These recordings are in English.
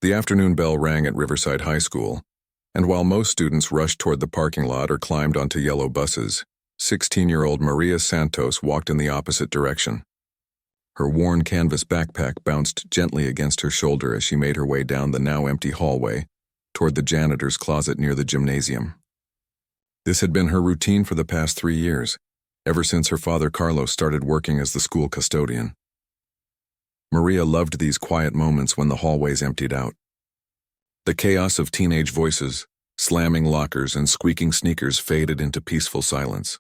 The afternoon bell rang at Riverside High School, and while most students rushed toward the parking lot or climbed onto yellow buses, 16-year-old Maria Santos walked in the opposite direction. Her worn canvas backpack bounced gently against her shoulder as she made her way down the now empty hallway toward the janitor's closet near the gymnasium. This had been her routine for the past 3 years, ever since her father Carlos started working as the school custodian. Maria loved these quiet moments when the hallways emptied out. The chaos of teenage voices, slamming lockers, and squeaking sneakers faded into peaceful silence.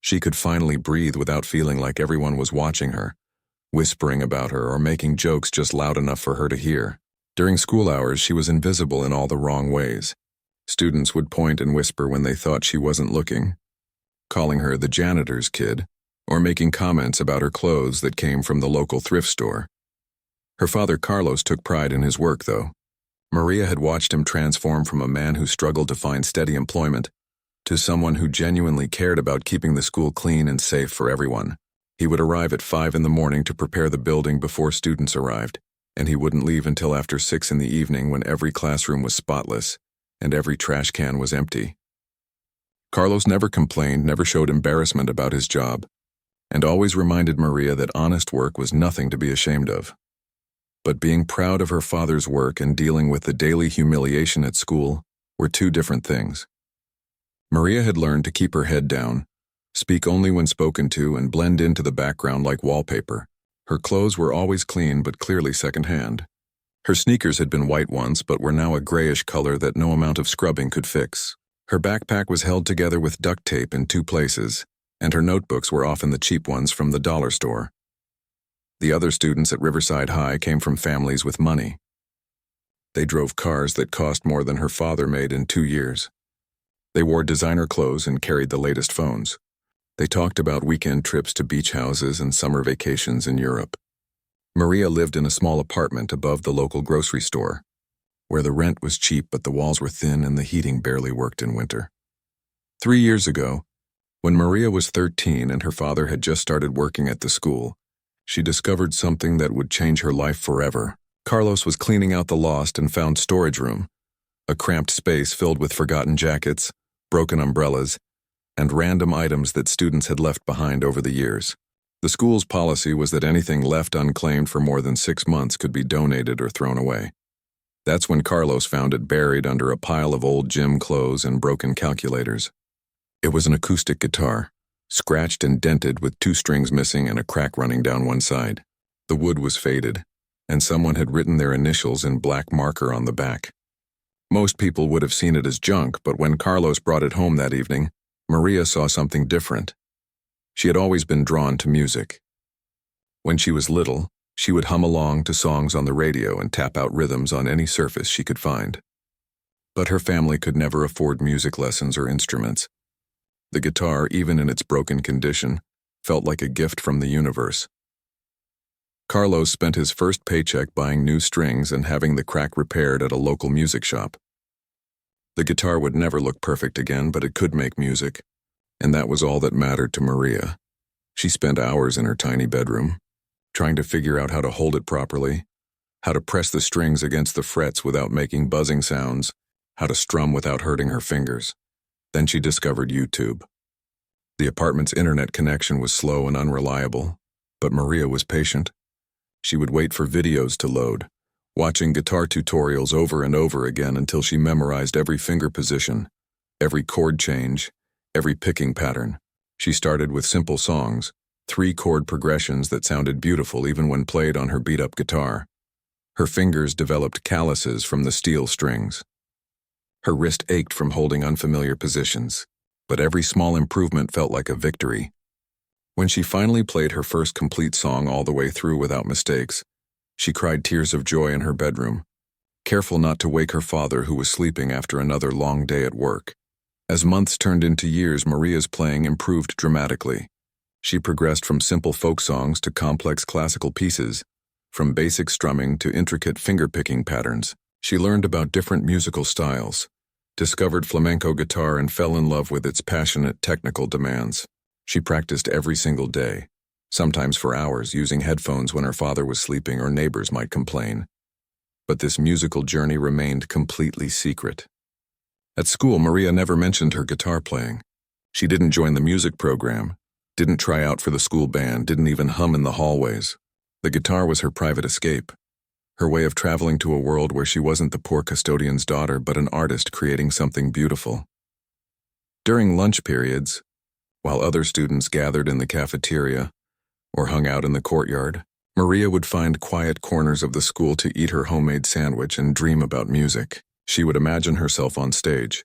She could finally breathe without feeling like everyone was watching her, whispering about her or making jokes just loud enough for her to hear. During school hours, she was invisible in all the wrong ways. Students would point and whisper when they thought she wasn't looking, calling her the janitor's kid, or making comments about her clothes that came from the local thrift store. Her father Carlos took pride in his work, though. Maria had watched him transform from a man who struggled to find steady employment to someone who genuinely cared about keeping the school clean and safe for everyone. He would arrive at 5 in the morning to prepare the building before students arrived, and he wouldn't leave until after 6 in the evening when every classroom was spotless and every trash can was empty. Carlos never complained, never showed embarrassment about his job, and always reminded Maria that honest work was nothing to be ashamed of. But being proud of her father's work and dealing with the daily humiliation at school were two different things. Maria had learned to keep her head down, speak only when spoken to, and blend into the background like wallpaper. Her clothes were always clean but clearly secondhand. Her sneakers had been white once but were now a grayish color that no amount of scrubbing could fix. Her backpack was held together with duct tape in 2 places, and her notebooks were often the cheap ones from the dollar store. The other students at Riverside High came from families with money. They drove cars that cost more than her father made in 2 years. They wore designer clothes and carried the latest phones. They talked about weekend trips to beach houses and summer vacations in Europe. Maria lived in a small apartment above the local grocery store, where the rent was cheap but the walls were thin and the heating barely worked in winter. 3 years ago, when Maria was 13 and her father had just started working at the school, she discovered something that would change her life forever. Carlos was cleaning out the lost and found storage room, a cramped space filled with forgotten jackets, broken umbrellas, and random items that students had left behind over the years. The school's policy was that anything left unclaimed for more than 6 months could be donated or thrown away. That's when Carlos found it buried under a pile of old gym clothes and broken calculators. It was an acoustic guitar, scratched and dented with 2 strings missing and a crack running down one side. The wood was faded, and someone had written their initials in black marker on the back. Most people would have seen it as junk, but when Carlos brought it home that evening, Maria saw something different. She had always been drawn to music. When she was little, she would hum along to songs on the radio and tap out rhythms on any surface she could find. But her family could never afford music lessons or instruments. The guitar, even in its broken condition, felt like a gift from the universe. Carlos spent his first paycheck buying new strings and having the crack repaired at a local music shop. The guitar would never look perfect again, but it could make music, and that was all that mattered to Maria. She spent hours in her tiny bedroom, trying to figure out how to hold it properly, how to press the strings against the frets without making buzzing sounds, how to strum without hurting her fingers. Then she discovered YouTube. The apartment's internet connection was slow and unreliable, but Maria was patient. She would wait for videos to load, watching guitar tutorials over and over again until she memorized every finger position, every chord change, every picking pattern. She started with simple songs, 3-chord progressions that sounded beautiful even when played on her beat-up guitar. Her fingers developed calluses from the steel strings. Her wrist ached from holding unfamiliar positions, but every small improvement felt like a victory. When she finally played her first complete song all the way through without mistakes, she cried tears of joy in her bedroom, careful not to wake her father who was sleeping after another long day at work. As months turned into years, Maria's playing improved dramatically. She progressed from simple folk songs to complex classical pieces, from basic strumming to intricate finger-picking patterns. She learned about different musical styles, discovered flamenco guitar, and fell in love with its passionate technical demands. She practiced every single day, sometimes for hours, using headphones when her father was sleeping or neighbors might complain. But this musical journey remained completely secret. At school, Maria never mentioned her guitar playing. She didn't join the music program, didn't try out for the school band, didn't even hum in the hallways. The guitar was her private escape, her way of traveling to a world where she wasn't the poor custodian's daughter but an artist creating something beautiful. During lunch periods, while other students gathered in the cafeteria or hung out in the courtyard, Maria would find quiet corners of the school to eat her homemade sandwich and dream about music. She would imagine herself on stage,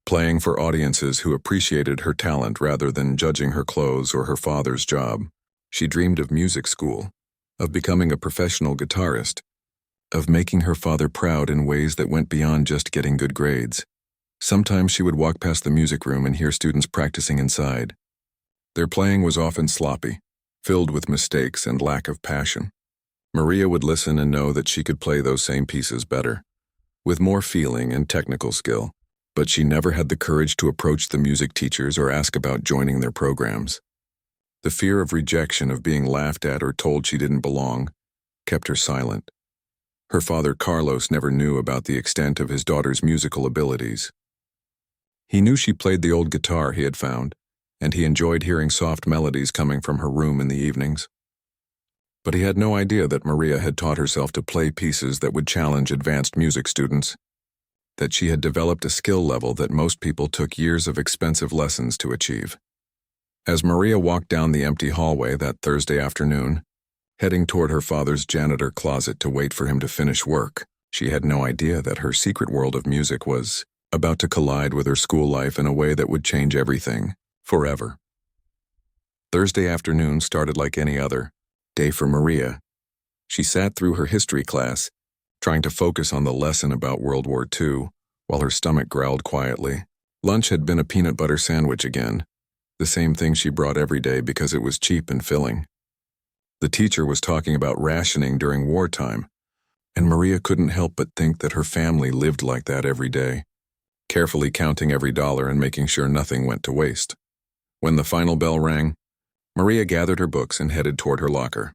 playing for audiences who appreciated her talent rather than judging her clothes or her father's job. She dreamed of music school, of becoming a professional guitarist, of making her father proud in ways that went beyond just getting good grades. Sometimes she would walk past the music room and hear students practicing inside. Their playing was often sloppy, filled with mistakes and lack of passion. Maria would listen and know that she could play those same pieces better, with more feeling and technical skill, but she never had the courage to approach the music teachers or ask about joining their programs. The fear of rejection, of being laughed at or told she didn't belong, kept her silent. Her father, Carlos, never knew about the extent of his daughter's musical abilities. He knew she played the old guitar he had found, and he enjoyed hearing soft melodies coming from her room in the evenings. But he had no idea that Maria had taught herself to play pieces that would challenge advanced music students, that she had developed a skill level that most people took years of expensive lessons to achieve. As Maria walked down the empty hallway that Thursday afternoon, heading toward her father's janitor closet to wait for him to finish work, she had no idea that her secret world of music was about to collide with her school life in a way that would change everything, forever. Thursday afternoon started like any other day for Maria. She sat through her history class, trying to focus on the lesson about World War II, while her stomach growled quietly. Lunch had been a peanut butter sandwich again, the same thing she brought every day because it was cheap and filling. The teacher was talking about rationing during wartime, and Maria couldn't help but think that her family lived like that every day, carefully counting every dollar and making sure nothing went to waste. When the final bell rang, Maria gathered her books and headed toward her locker.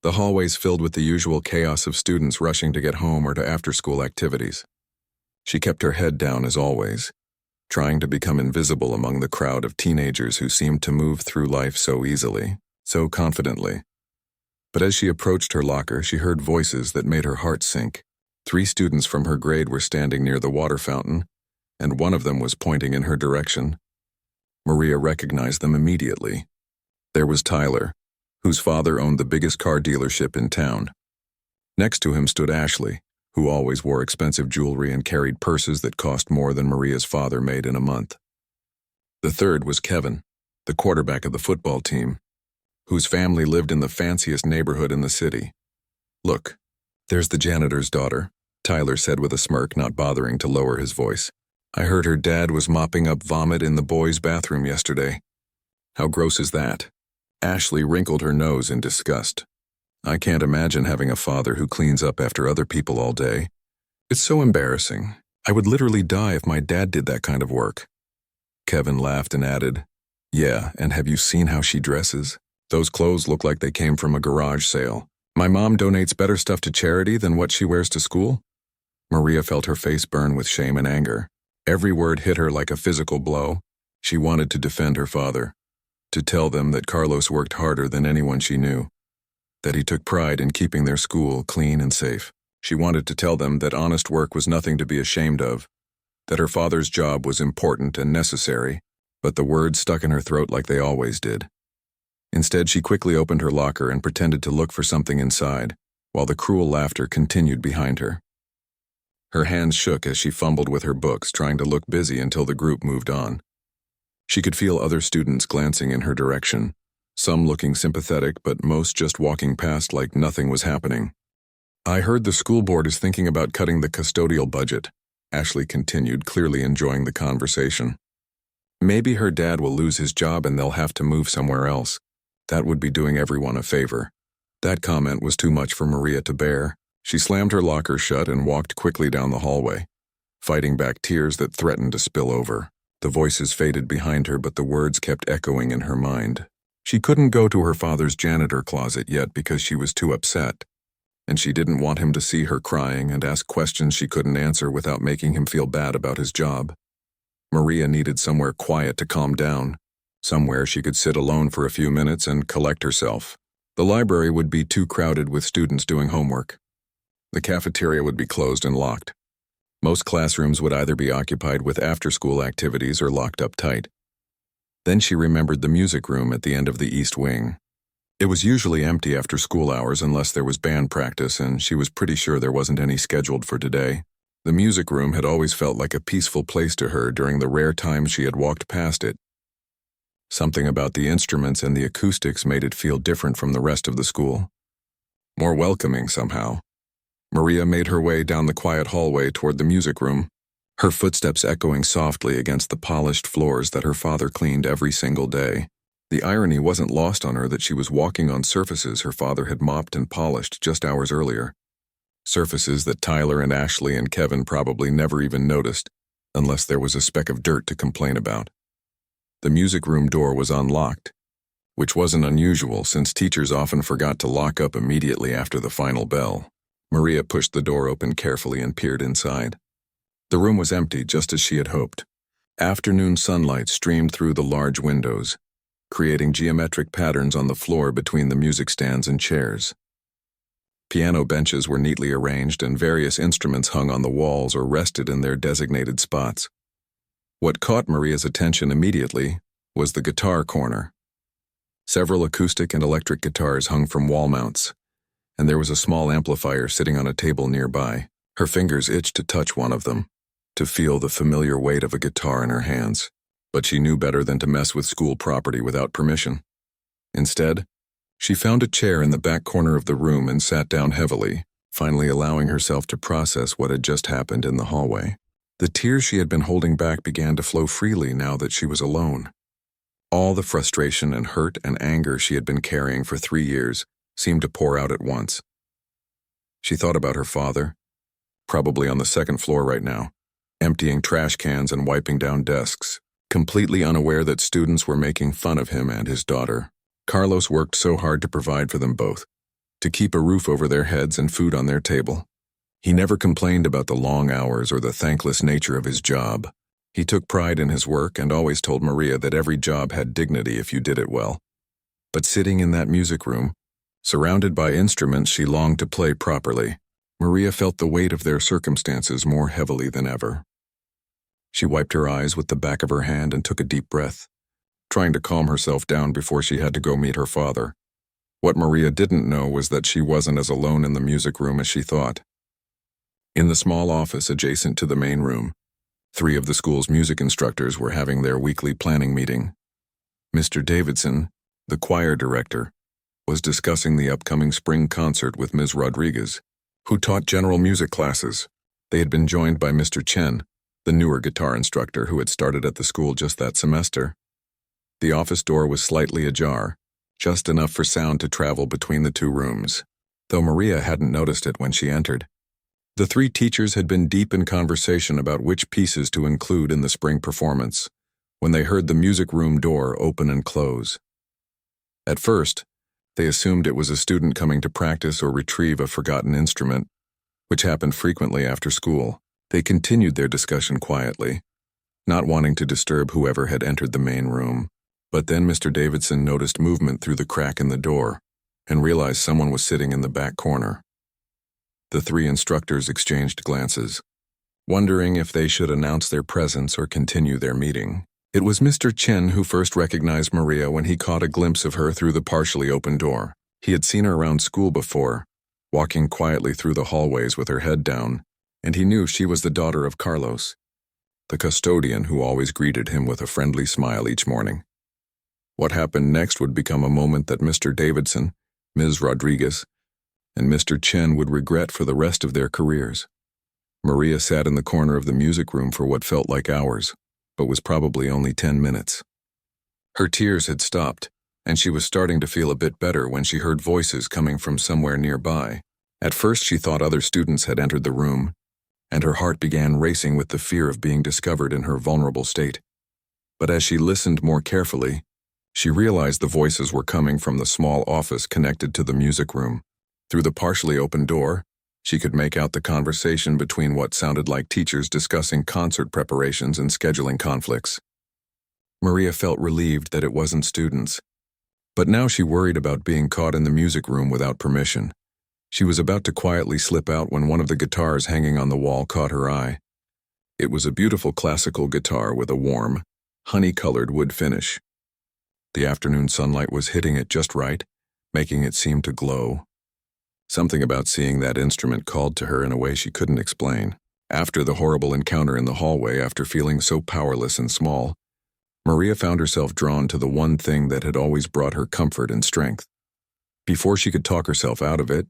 The hallways filled with the usual chaos of students rushing to get home or to after-school activities. She kept her head down as always, trying to become invisible among the crowd of teenagers who seemed to move through life so easily, so confidently. But as she approached her locker, she heard voices that made her heart sink. 3 students from her grade were standing near the water fountain, and one of them was pointing in her direction. Maria recognized them immediately. There was Tyler, whose father owned the biggest car dealership in town. Next to him stood Ashley, who always wore expensive jewelry and carried purses that cost more than Maria's father made in a month. The third was Kevin, the quarterback of the football team, whose family lived in the fanciest neighborhood in the city. "Look, there's the janitor's daughter," Tyler said with a smirk, not bothering to lower his voice. "I heard her dad was mopping up vomit in the boys' bathroom yesterday. How gross is that?" Ashley wrinkled her nose in disgust. "I can't imagine having a father who cleans up after other people all day. It's so embarrassing. I would literally die if my dad did that kind of work." Kevin laughed and added, "Yeah, and have you seen how she dresses? Those clothes look like they came from a garage sale. My mom donates better stuff to charity than what she wears to school." Maria felt her face burn with shame and anger. Every word hit her like a physical blow. She wanted to defend her father, to tell them that Carlos worked harder than anyone she knew, that he took pride in keeping their school clean and safe. She wanted to tell them that honest work was nothing to be ashamed of, that her father's job was important and necessary, but the words stuck in her throat like they always did. Instead, she quickly opened her locker and pretended to look for something inside, while the cruel laughter continued behind her. Her hands shook as she fumbled with her books, trying to look busy until the group moved on. She could feel other students glancing in her direction, some looking sympathetic but most just walking past like nothing was happening. "I heard the school board is thinking about cutting the custodial budget," Ashley continued, clearly enjoying the conversation. "Maybe her dad will lose his job and they'll have to move somewhere else. That would be doing everyone a favor." That comment was too much for Maria to bear. She slammed her locker shut and walked quickly down the hallway, fighting back tears that threatened to spill over. The voices faded behind her, but the words kept echoing in her mind. She couldn't go to her father's janitor closet yet because she was too upset. and she didn't want him to see her crying and ask questions she couldn't answer without making him feel bad about his job. Maria needed somewhere quiet to calm down, somewhere she could sit alone for a few minutes and collect herself. The library would be too crowded with students doing homework. The cafeteria would be closed and locked. Most classrooms would either be occupied with after-school activities or locked up tight. Then she remembered the music room at the end of the east wing. It was usually empty after school hours unless there was band practice, and she was pretty sure there wasn't any scheduled for today. The music room had always felt like a peaceful place to her during the rare times she had walked past it. Something about the instruments and the acoustics made it feel different from the rest of the school. More welcoming somehow. Maria made her way down the quiet hallway toward the music room, her footsteps echoing softly against the polished floors that her father cleaned every single day. The irony wasn't lost on her that she was walking on surfaces her father had mopped and polished just hours earlier. Surfaces that Tyler and Ashley and Kevin probably never even noticed, unless there was a speck of dirt to complain about. The music room door was unlocked, which wasn't unusual since teachers often forgot to lock up immediately after the final bell. Maria pushed the door open carefully and peered inside. The room was empty, just as she had hoped. Afternoon sunlight streamed through the large windows, creating geometric patterns on the floor between the music stands and chairs. Piano benches were neatly arranged and various instruments hung on the walls or rested in their designated spots. What caught Maria's attention immediately was the guitar corner. Several acoustic and electric guitars hung from wall mounts, and there was a small amplifier sitting on a table nearby. Her fingers itched to touch one of them, to feel the familiar weight of a guitar in her hands. But she knew better than to mess with school property without permission. Instead, she found a chair in the back corner of the room and sat down heavily, finally allowing herself to process what had just happened in the hallway. The tears she had been holding back began to flow freely now that she was alone. All the frustration and hurt and anger she had been carrying for 3 years seemed to pour out at once. She thought about her father, probably on the second floor right now, emptying trash cans and wiping down desks, completely unaware that students were making fun of him and his daughter. Carlos worked so hard to provide for them both, to keep a roof over their heads and food on their table. He never complained about the long hours or the thankless nature of his job. He took pride in his work and always told Maria that every job had dignity if you did it well. But sitting in that music room, surrounded by instruments she longed to play properly, Maria felt the weight of their circumstances more heavily than ever. She wiped her eyes with the back of her hand and took a deep breath, trying to calm herself down before she had to go meet her father. What Maria didn't know was that she wasn't as alone in the music room as she thought. In the small office adjacent to the main room, 3 of the school's music instructors were having their weekly planning meeting. Mr. Davidson, the choir director, was discussing the upcoming spring concert with Ms. Rodriguez, who taught general music classes. They had been joined by Mr. Chen, the newer guitar instructor who had started at the school just that semester. The office door was slightly ajar, just enough for sound to travel between the 2 rooms, though Maria hadn't noticed it when she entered. The 3 teachers had been deep in conversation about which pieces to include in the spring performance when they heard the music room door open and close. At first, they assumed it was a student coming to practice or retrieve a forgotten instrument, which happened frequently after school. They continued their discussion quietly, not wanting to disturb whoever had entered the main room. But then Mr. Davidson noticed movement through the crack in the door and realized someone was sitting in the back corner. The 3 instructors exchanged glances, wondering if they should announce their presence or continue their meeting. It was Mr. Chen who first recognized Maria when he caught a glimpse of her through the partially open door. He had seen her around school before, walking quietly through the hallways with her head down, and he knew she was the daughter of Carlos, the custodian who always greeted him with a friendly smile each morning. What happened next would become a moment that Mr. Davidson, Ms. Rodriguez, and Mr. Chen would regret for the rest of their careers. Maria sat in the corner of the music room for what felt like hours, but was probably only 10 minutes. Her tears had stopped, and she was starting to feel a bit better when she heard voices coming from somewhere nearby. At first she thought other students had entered the room, and her heart began racing with the fear of being discovered in her vulnerable state. But as she listened more carefully, she realized the voices were coming from the small office connected to the music room. Through the partially open door, she could make out the conversation between what sounded like teachers discussing concert preparations and scheduling conflicts. Maria felt relieved that it wasn't students. But now she worried about being caught in the music room without permission. She was about to quietly slip out when one of the guitars hanging on the wall caught her eye. It was a beautiful classical guitar with a warm, honey-colored wood finish. The afternoon sunlight was hitting it just right, making it seem to glow. Something about seeing that instrument called to her in a way she couldn't explain. After the horrible encounter in the hallway, after feeling so powerless and small, Maria found herself drawn to the one thing that had always brought her comfort and strength. Before she could talk herself out of it,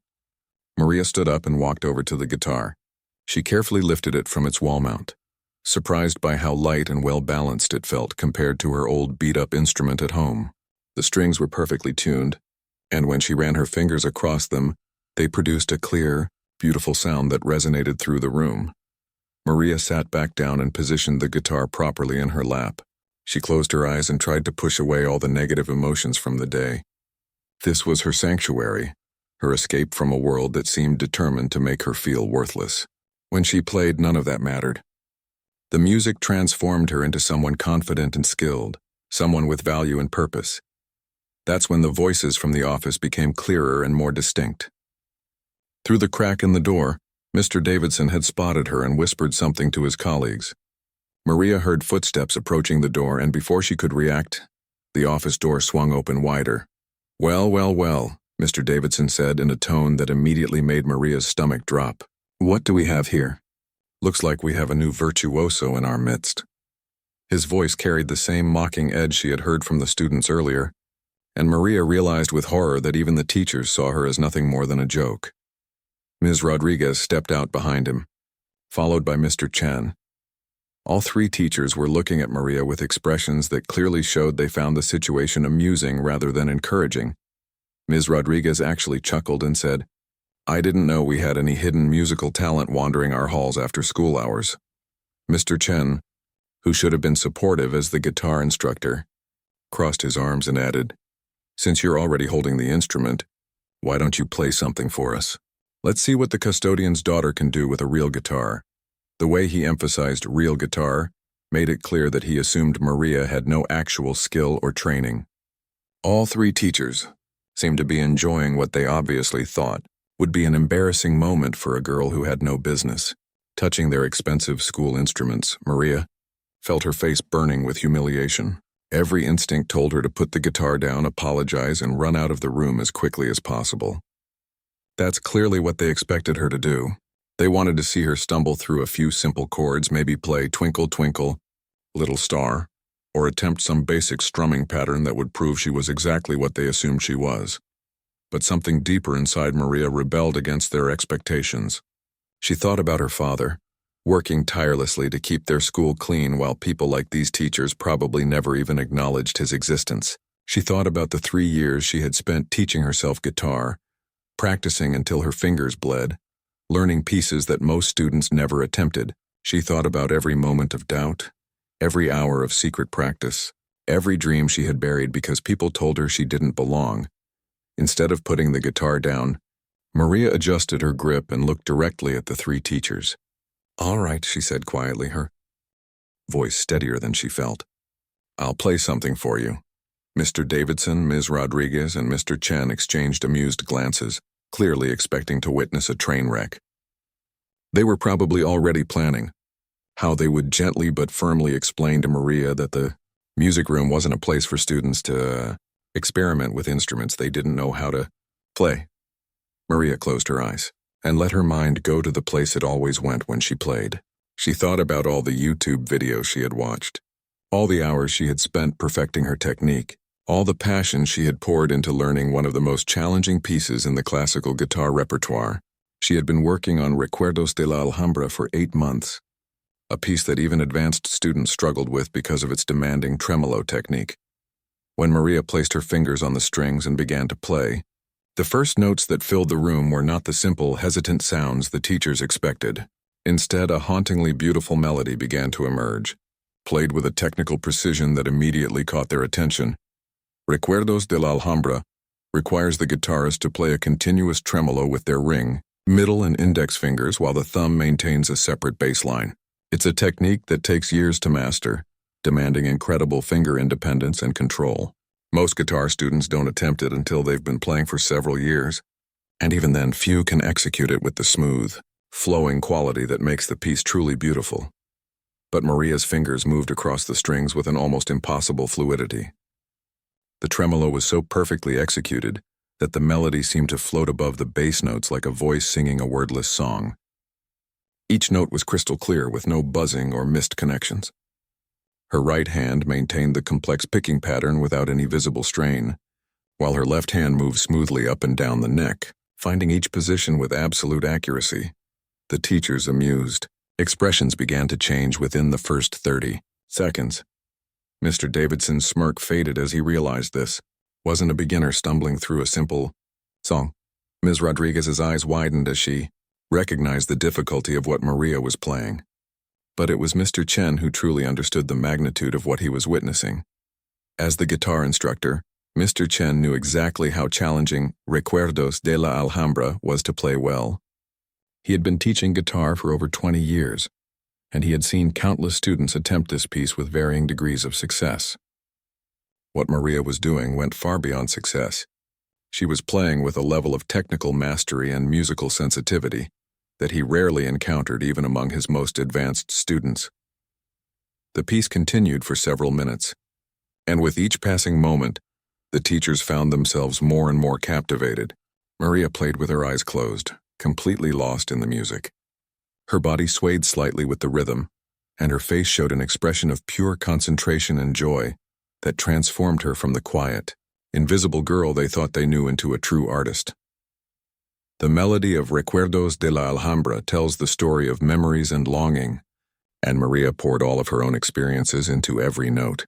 Maria stood up and walked over to the guitar. She carefully lifted it from its wall mount, surprised by how light and well-balanced it felt compared to her old beat-up instrument at home. The strings were perfectly tuned, and when she ran her fingers across them, they produced a clear, beautiful sound that resonated through the room. Maria sat back down and positioned the guitar properly in her lap. She closed her eyes and tried to push away all the negative emotions from the day. This was her sanctuary, her escape from a world that seemed determined to make her feel worthless. When she played, none of that mattered. The music transformed her into someone confident and skilled, someone with value and purpose. That's when the voices from the office became clearer and more distinct. Through the crack in the door, Mr. Davidson had spotted her and whispered something to his colleagues. Maria heard footsteps approaching the door, and before she could react, the office door swung open wider. "Well, well, well," Mr. Davidson said in a tone that immediately made Maria's stomach drop. "What do we have here? Looks like we have a new virtuoso in our midst." His voice carried the same mocking edge she had heard from the students earlier, and Maria realized with horror that even the teachers saw her as nothing more than a joke. Ms. Rodriguez stepped out behind him, followed by Mr. Chen. All three teachers were looking at Maria with expressions that clearly showed they found the situation amusing rather than encouraging. Ms. Rodriguez actually chuckled and said, "I didn't know we had any hidden musical talent wandering our halls after school hours." Mr. Chen, who should have been supportive as the guitar instructor, crossed his arms and added, "Since you're already holding the instrument, why don't you play something for us? Let's see what the custodian's daughter can do with a real guitar." The way he emphasized real guitar made it clear that he assumed Maria had no actual skill or training. All three teachers seemed to be enjoying what they obviously thought would be an embarrassing moment for a girl who had no business touching their expensive school instruments. Maria felt her face burning with humiliation. Every instinct told her to put the guitar down, apologize, and run out of the room as quickly as possible. That's clearly what they expected her to do. They wanted to see her stumble through a few simple chords, maybe play Twinkle, Twinkle, Little Star, or attempt some basic strumming pattern that would prove she was exactly what they assumed she was. But something deeper inside Maria rebelled against their expectations. She thought about her father, working tirelessly to keep their school clean while people like these teachers probably never even acknowledged his existence. She thought about the 3 years she had spent teaching herself guitar, practicing until her fingers bled, learning pieces that most students never attempted. She thought about every moment of doubt, every hour of secret practice, every dream she had buried because people told her she didn't belong. Instead of putting the guitar down, Maria adjusted her grip and looked directly at the three teachers. "All right," she said quietly, her voice steadier than she felt. "I'll play something for you." Mr. Davidson, Ms. Rodriguez, and Mr. Chen exchanged amused glances, clearly expecting to witness a train wreck. They were probably already planning how they would gently but firmly explain to Maria that the music room wasn't a place for students to experiment with instruments they didn't know how to play. Maria closed her eyes and let her mind go to the place it always went when she played. She thought about all the YouTube videos she had watched, all the hours she had spent perfecting her technique, all the passion she had poured into learning one of the most challenging pieces in the classical guitar repertoire. She had been working on Recuerdos de la Alhambra for 8 months, a piece that even advanced students struggled with because of its demanding tremolo technique. When Maria placed her fingers on the strings and began to play, the first notes that filled the room were not the simple, hesitant sounds the teachers expected. Instead, a hauntingly beautiful melody began to emerge, played with a technical precision that immediately caught their attention. Recuerdos de la Alhambra requires the guitarist to play a continuous tremolo with their ring, middle and index fingers while the thumb maintains a separate bass line. It's a technique that takes years to master, demanding incredible finger independence and control. Most guitar students don't attempt it until they've been playing for several years, and even then few can execute it with the smooth, flowing quality that makes the piece truly beautiful. But Maria's fingers moved across the strings with an almost impossible fluidity. The tremolo was so perfectly executed that the melody seemed to float above the bass notes like a voice singing a wordless song. Each note was crystal clear with no buzzing or missed connections. Her right hand maintained the complex picking pattern without any visible strain, while her left hand moved smoothly up and down the neck, finding each position with absolute accuracy. The teachers amused. Expressions began to change within the first 30 seconds. Mr. Davidson's smirk faded as he realized this wasn't a beginner stumbling through a simple song. Ms. Rodriguez's eyes widened as she recognized the difficulty of what Maria was playing. But it was Mr. Chen who truly understood the magnitude of what he was witnessing. As the guitar instructor, Mr. Chen knew exactly how challenging Recuerdos de la Alhambra was to play well. He had been teaching guitar for over 20 years, and he had seen countless students attempt this piece with varying degrees of success. What Maria was doing went far beyond success. She was playing with a level of technical mastery and musical sensitivity that he rarely encountered even among his most advanced students. The piece continued for several minutes, and with each passing moment, the teachers found themselves more and more captivated. Maria played with her eyes closed, completely lost in the music. Her body swayed slightly with the rhythm, and her face showed an expression of pure concentration and joy that transformed her from the quiet, invisible girl they thought they knew into a true artist. The melody of Recuerdos de la Alhambra tells the story of memories and longing, and Maria poured all of her own experiences into every note.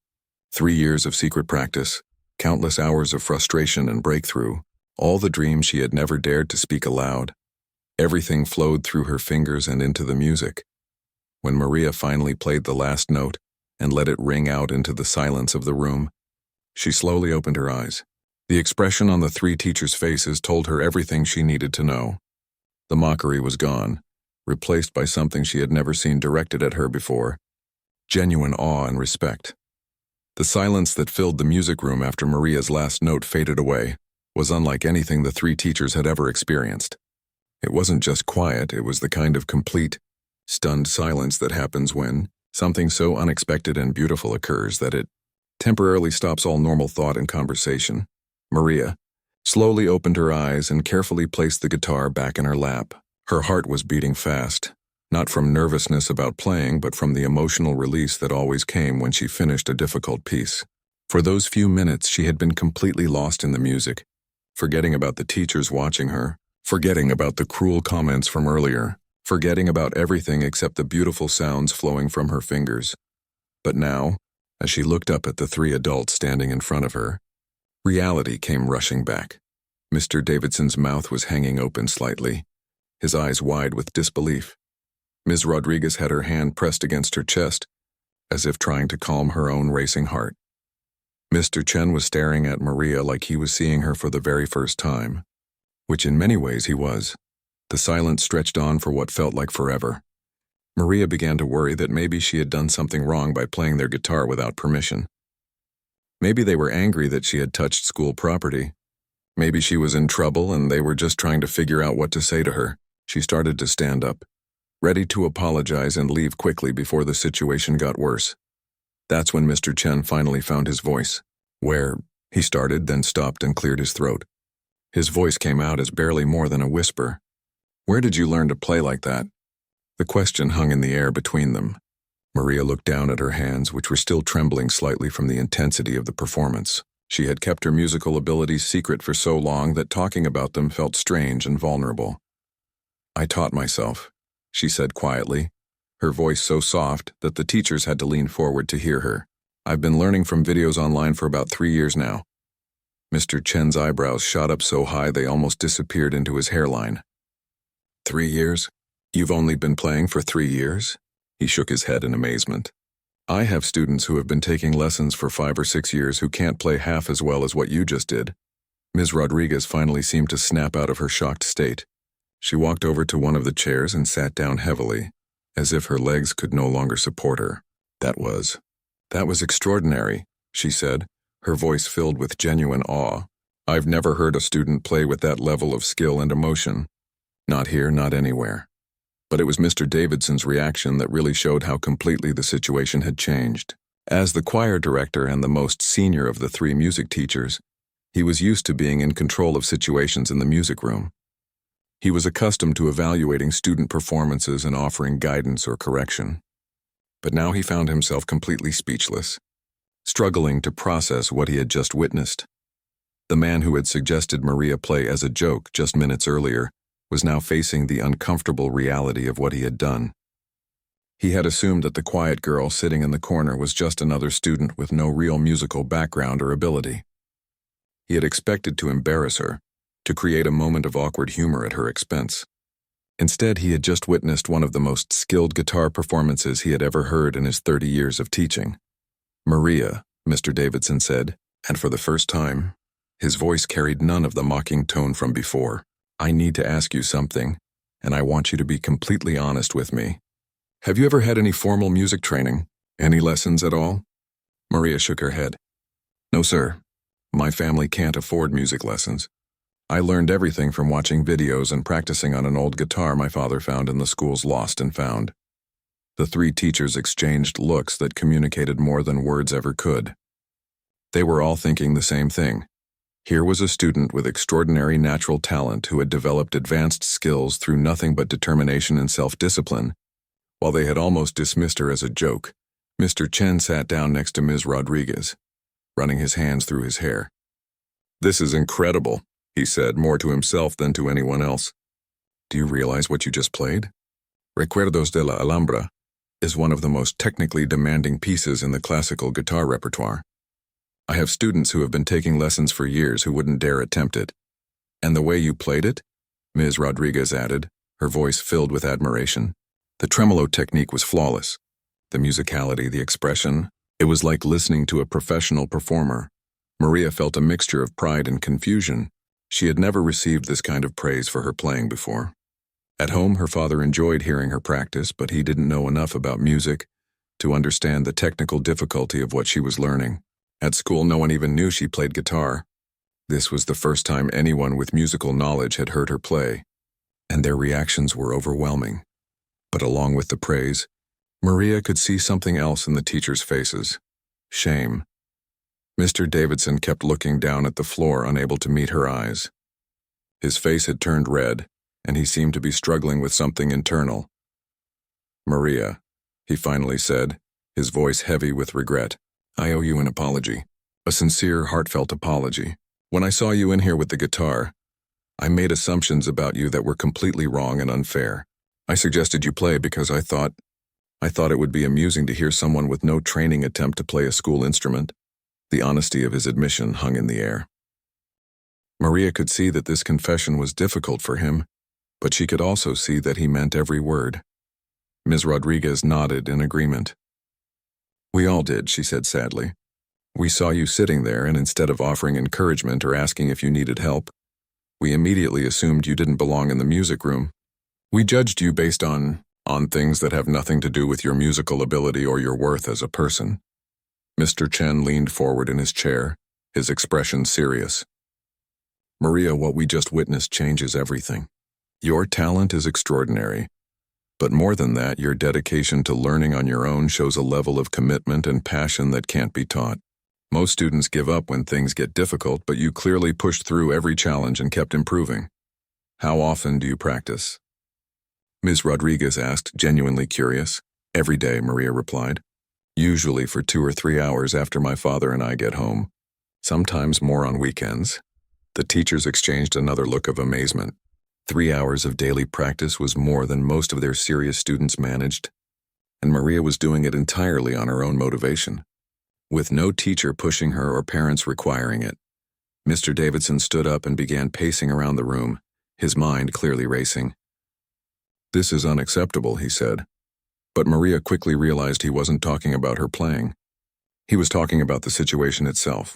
3 years of secret practice, countless hours of frustration and breakthrough, all the dreams she had never dared to speak aloud. Everything flowed through her fingers and into the music. When Maria finally played the last note and let it ring out into the silence of the room, she slowly opened her eyes. The expression on the 3 teachers' faces told her everything she needed to know. The mockery was gone, replaced by something she had never seen directed at her before: genuine awe and respect. The silence that filled the music room after Maria's last note faded away was unlike anything the 3 teachers had ever experienced. It wasn't just quiet, it was the kind of complete, stunned silence that happens when something so unexpected and beautiful occurs that it temporarily stops all normal thought and conversation. Maria slowly opened her eyes and carefully placed the guitar back in her lap. Her heart was beating fast, not from nervousness about playing, but from the emotional release that always came when she finished a difficult piece. For those few minutes, she had been completely lost in the music, forgetting about the teachers watching her, forgetting about the cruel comments from earlier, forgetting about everything except the beautiful sounds flowing from her fingers. But now, as she looked up at the 3 adults standing in front of her, reality came rushing back. Mr. Davidson's mouth was hanging open slightly, his eyes wide with disbelief. Ms. Rodriguez had her hand pressed against her chest, as if trying to calm her own racing heart. Mr. Chen was staring at Maria like he was seeing her for the very first time, which in many ways he was. The silence stretched on for what felt like forever. Maria began to worry that maybe she had done something wrong by playing their guitar without permission. Maybe they were angry that she had touched school property. Maybe she was in trouble and they were just trying to figure out what to say to her. She started to stand up, ready to apologize and leave quickly before the situation got worse. That's when Mr. Chen finally found his voice. He started, then stopped and cleared his throat. His voice came out as barely more than a whisper. "Where did you learn to play like that?" The question hung in the air between them. Maria looked down at her hands, which were still trembling slightly from the intensity of the performance. She had kept her musical abilities secret for so long that talking about them felt strange and vulnerable. "I taught myself," she said quietly, her voice so soft that the teachers had to lean forward to hear her. "I've been learning from videos online for about 3 years now." Mr. Chen's eyebrows shot up so high they almost disappeared into his hairline. 3 years? You've only been playing for 3 years? He shook his head in amazement. "I have students who have been taking lessons for 5 or 6 years who can't play half as well as what you just did." Ms. Rodriguez finally seemed to snap out of her shocked state. She walked over to one of the chairs and sat down heavily, as if her legs could no longer support her. That was extraordinary, she said, her voice filled with genuine awe. I've never heard a student play with that level of skill and emotion. Not here, not anywhere. But it was Mr. Davidson's reaction that really showed how completely the situation had changed. As the choir director and the most senior of the three music teachers, he was used to being in control of situations in the music room. He was accustomed to evaluating student performances and offering guidance or correction. But now he found himself completely speechless, struggling to process what he had just witnessed. The man who had suggested Maria play as a joke just minutes earlier was now facing the uncomfortable reality of what he had done. He had assumed that the quiet girl sitting in the corner was just another student with no real musical background or ability. He had expected to embarrass her, to create a moment of awkward humor at her expense. Instead, he had just witnessed one of the most skilled guitar performances he had ever heard in his 30 years of teaching. Maria, Mr. Davidson said, and for the first time, his voice carried none of the mocking tone from before. I need to ask you something, and I want you to be completely honest with me. Have you ever had any formal music training? Any lessons at all? Maria shook her head. No, sir. My family can't afford music lessons. I learned everything from watching videos and practicing on an old guitar my father found in the school's lost and found. The three teachers exchanged looks that communicated more than words ever could. They were all thinking the same thing. Here was a student with extraordinary natural talent who had developed advanced skills through nothing but determination and self-discipline. While they had almost dismissed her as a joke, Mr. Chen sat down next to Ms. Rodriguez, running his hands through his hair. This is incredible, he said, more to himself than to anyone else. Do you realize what you just played? Recuerdos de la Alhambra is one of the most technically demanding pieces in the classical guitar repertoire. I have students who have been taking lessons for years who wouldn't dare attempt it. And the way you played it? Ms. Rodriguez added, her voice filled with admiration. The tremolo technique was flawless. The musicality, the expression, it was like listening to a professional performer. Maria felt a mixture of pride and confusion. She had never received this kind of praise for her playing before. At home, her father enjoyed hearing her practice, but he didn't know enough about music to understand the technical difficulty of what she was learning. At school, no one even knew she played guitar. This was the first time anyone with musical knowledge had heard her play, and their reactions were overwhelming. But along with the praise, Maria could see something else in the teachers' faces: shame. Mr. Davidson kept looking down at the floor, unable to meet her eyes. His face had turned red, and he seemed to be struggling with something internal. Maria, he finally said, his voice heavy with regret. I owe you an apology. A sincere, heartfelt apology. When I saw you in here with the guitar, I made assumptions about you that were completely wrong and unfair. I suggested you play because I thought it would be amusing to hear someone with no training attempt to play a school instrument. The honesty of his admission hung in the air. Maria could see that this confession was difficult for him, but she could also see that he meant every word. Ms. Rodriguez nodded in agreement. We all did, she said sadly. We saw you sitting there, and instead of offering encouragement or asking if you needed help, we immediately assumed you didn't belong in the music room. We judged you based on things that have nothing to do with your musical ability or your worth as a person. Mr. Chen leaned forward in his chair, his expression serious. Maria, what we just witnessed changes everything. Your talent is extraordinary. But more than that, your dedication to learning on your own shows a level of commitment and passion that can't be taught. Most students give up when things get difficult, but you clearly pushed through every challenge and kept improving. How often do you practice? Ms. Rodriguez asked, genuinely curious. Every day, Maria replied. Usually for 2 or 3 hours after my father and I get home. Sometimes more on weekends. The teachers exchanged another look of amazement. 3 hours of daily practice was more than most of their serious students managed, and Maria was doing it entirely on her own motivation, with no teacher pushing her or parents requiring it. Mr. Davidson stood up and began pacing around the room, his mind clearly racing. This is unacceptable, he said, but Maria quickly realized he wasn't talking about her playing. He was talking about the situation itself.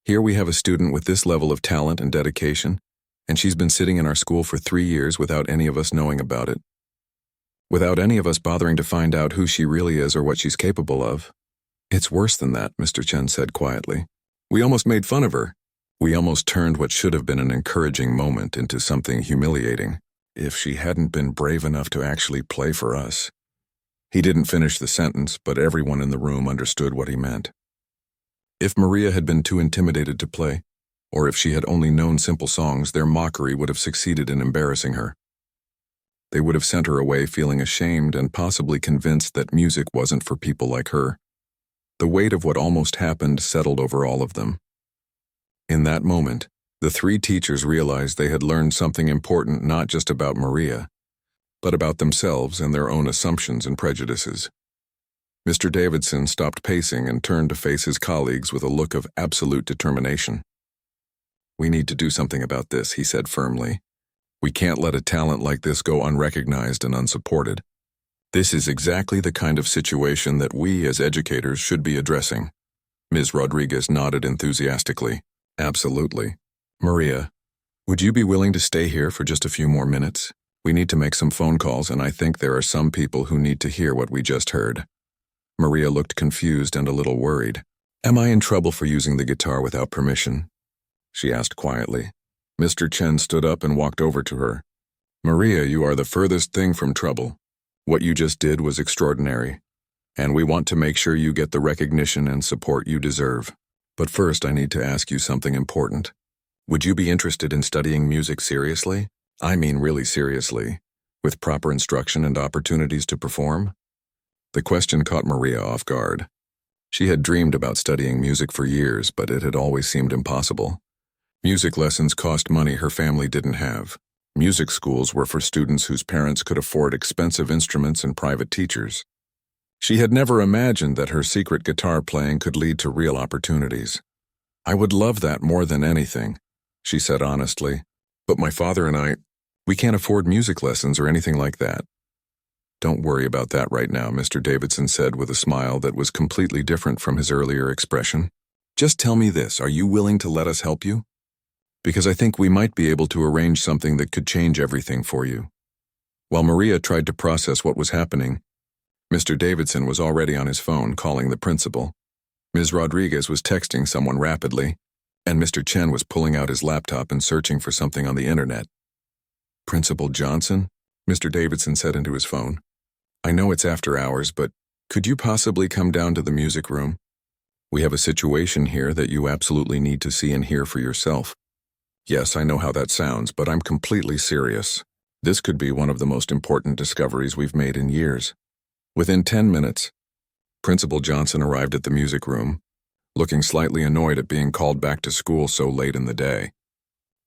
Here we have a student with this level of talent and dedication, and she's been sitting in our school for 3 years without any of us knowing about it. Without any of us bothering to find out who she really is or what she's capable of. It's worse than that, Mr. Chen said quietly. We almost made fun of her. We almost turned what should have been an encouraging moment into something humiliating. If she hadn't been brave enough to actually play for us. He didn't finish the sentence, but everyone in the room understood what he meant. If Maria had been too intimidated to play, or if she had only known simple songs, their mockery would have succeeded in embarrassing her. They would have sent her away feeling ashamed and possibly convinced that music wasn't for people like her. The weight of what almost happened settled over all of them. In that moment, the 3 teachers realized they had learned something important not just about Maria, but about themselves and their own assumptions and prejudices. Mr. Davidson stopped pacing and turned to face his colleagues with a look of absolute determination. We need to do something about this, he said firmly. We can't let a talent like this go unrecognized and unsupported. This is exactly the kind of situation that we as educators should be addressing. Ms. Rodriguez nodded enthusiastically. Absolutely. Maria, would you be willing to stay here for just a few more minutes? We need to make some phone calls, and I think there are some people who need to hear what we just heard. Maria looked confused and a little worried. Am I in trouble for using the guitar without permission? She asked quietly. Mr. Chen stood up and walked over to her. Maria, you are the furthest thing from trouble. What you just did was extraordinary, and we want to make sure you get the recognition and support you deserve. But first, I need to ask you something important. Would you be interested in studying music seriously? I mean really seriously, with proper instruction and opportunities to perform? The question caught Maria off guard. She had dreamed about studying music for years, but it had always seemed impossible. Music lessons cost money her family didn't have. Music schools were for students whose parents could afford expensive instruments and private teachers. She had never imagined that her secret guitar playing could lead to real opportunities. I would love that more than anything, she said honestly, but my father and we can't afford music lessons or anything like that. Don't worry about that right now, Mr. Davidson said with a smile that was completely different from his earlier expression. Just tell me this, are you willing to let us help you? Because I think we might be able to arrange something that could change everything for you. While Maria tried to process what was happening, Mr. Davidson was already on his phone calling the principal. Ms. Rodriguez was texting someone rapidly, and Mr. Chen was pulling out his laptop and searching for something on the internet. Principal Johnson? Mr. Davidson said into his phone. I know it's after hours, but could you possibly come down to the music room? We have a situation here that you absolutely need to see and hear for yourself. Yes, I know how that sounds, but I'm completely serious. This could be one of the most important discoveries we've made in years. Within 10 minutes, Principal Johnson arrived at the music room, looking slightly annoyed at being called back to school so late in the day.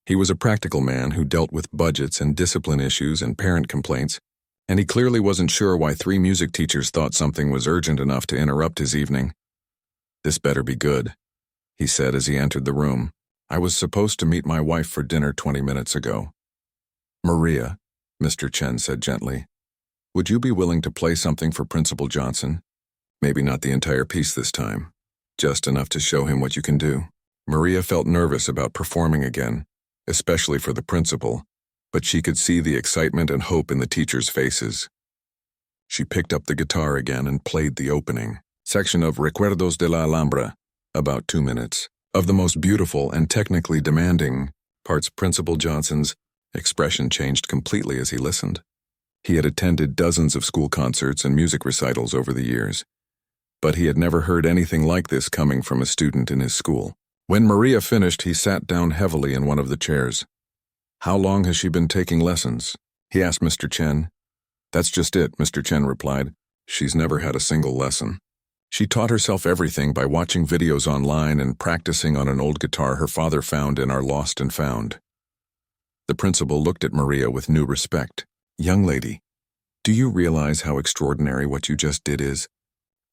He was a practical man who dealt with budgets and discipline issues and parent complaints, and he clearly wasn't sure why 3 music teachers thought something was urgent enough to interrupt his evening. This better be good, he said as he entered the room. I was supposed to meet my wife for dinner 20 minutes ago. Maria, Mr. Chen said gently, would you be willing to play something for Principal Johnson? Maybe not the entire piece this time, just enough to show him what you can do. Maria felt nervous about performing again, especially for the principal, but she could see the excitement and hope in the teachers' faces. She picked up the guitar again and played the opening section of Recuerdos de la Alhambra, about 2 minutes. Of the most beautiful and technically demanding parts, Principal Johnson's expression changed completely as he listened. He had attended dozens of school concerts and music recitals over the years, but he had never heard anything like this coming from a student in his school. When Maria finished, he sat down heavily in one of the chairs. How long has she been taking lessons? He asked Mr. Chen. That's just it, Mr. Chen replied. She's never had a single lesson. She taught herself everything by watching videos online and practicing on an old guitar her father found in our Lost and Found. The principal looked at Maria with new respect. Young lady, do you realize how extraordinary what you just did is?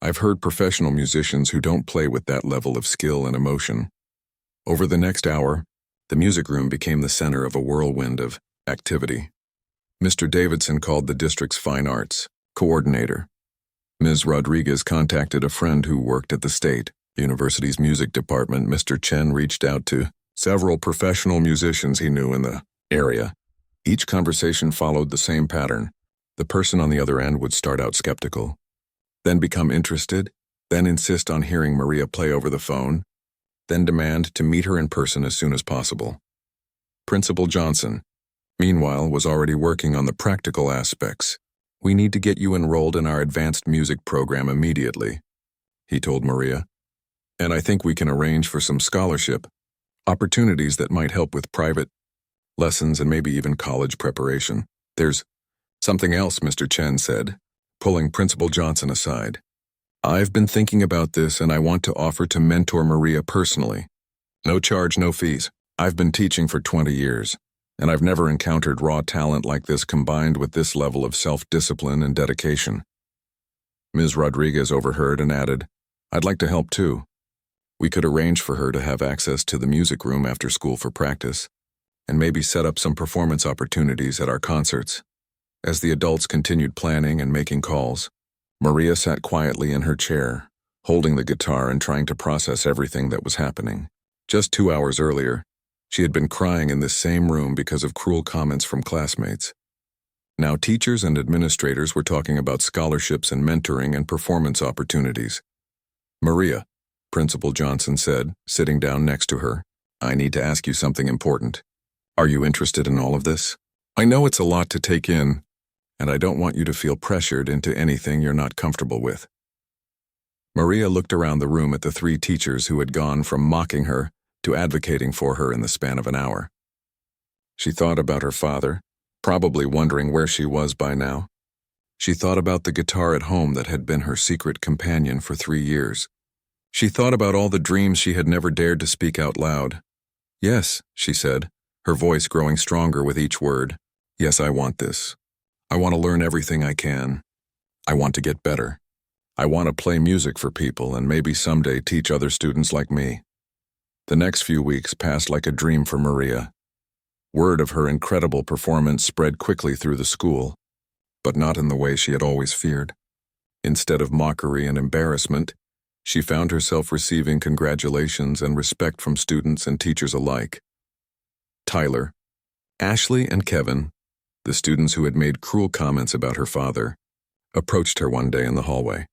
I've heard professional musicians who don't play with that level of skill and emotion. Over the next hour, the music room became the center of a whirlwind of activity. Mr. Davidson called the district's fine arts coordinator. Ms. Rodriguez contacted a friend who worked at the state. University's music department, Mr. Chen reached out to several professional musicians he knew in the area. Each conversation followed the same pattern. The person on the other end would start out skeptical, then become interested, then insist on hearing Maria play over the phone, then demand to meet her in person as soon as possible. Principal Johnson, meanwhile, was already working on the practical aspects. "We need to get you enrolled in our advanced music program immediately," he told Maria. "And I think we can arrange for some scholarship opportunities that might help with private lessons and maybe even college preparation. There's something else," Mr. Chen said, pulling Principal Johnson aside. "I've been thinking about this and I want to offer to mentor Maria personally. No charge, no fees. I've been teaching for 20 years, and I've never encountered raw talent like this combined with this level of self-discipline and dedication." Ms. Rodriguez overheard and added, "I'd like to help too. We could arrange for her to have access to the music room after school for practice, and maybe set up some performance opportunities at our concerts." As the adults continued planning and making calls, Maria sat quietly in her chair, holding the guitar and trying to process everything that was happening. Just 2 hours earlier, she had been crying in this same room because of cruel comments from classmates. Now teachers and administrators were talking about scholarships and mentoring and performance opportunities. "Maria," Principal Johnson said, sitting down next to her, "I need to ask you something important. Are you interested in all of this? I know it's a lot to take in, and I don't want you to feel pressured into anything you're not comfortable with." Maria looked around the room at the 3 teachers who had gone from mocking her to advocating for her in the span of an hour. She thought about her father, probably wondering where she was by now. She thought about the guitar at home that had been her secret companion for 3 years. She thought about all the dreams she had never dared to speak out loud. "Yes," she said, her voice growing stronger with each word. "Yes, I want this. I want to learn everything I can. I want to get better. I want to play music for people and maybe someday teach other students like me." The next few weeks passed like a dream for Maria. Word of her incredible performance spread quickly through the school, but not in the way she had always feared. Instead of mockery and embarrassment, she found herself receiving congratulations and respect from students and teachers alike. Tyler, Ashley, and Kevin, the students who had made cruel comments about her father, approached her one day in the hallway.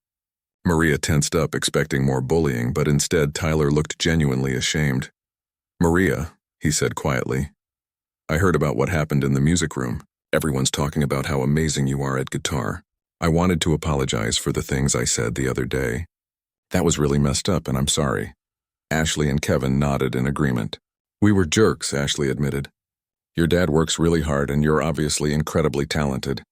Maria tensed up, expecting more bullying, but instead Tyler looked genuinely ashamed. "Maria," he said quietly, "I heard about what happened in the music room. Everyone's talking about how amazing you are at guitar. I wanted to apologize for the things I said the other day. That was really messed up, and I'm sorry." Ashley and Kevin nodded in agreement. "We were jerks," Ashley admitted. "Your dad works really hard, and you're obviously incredibly talented.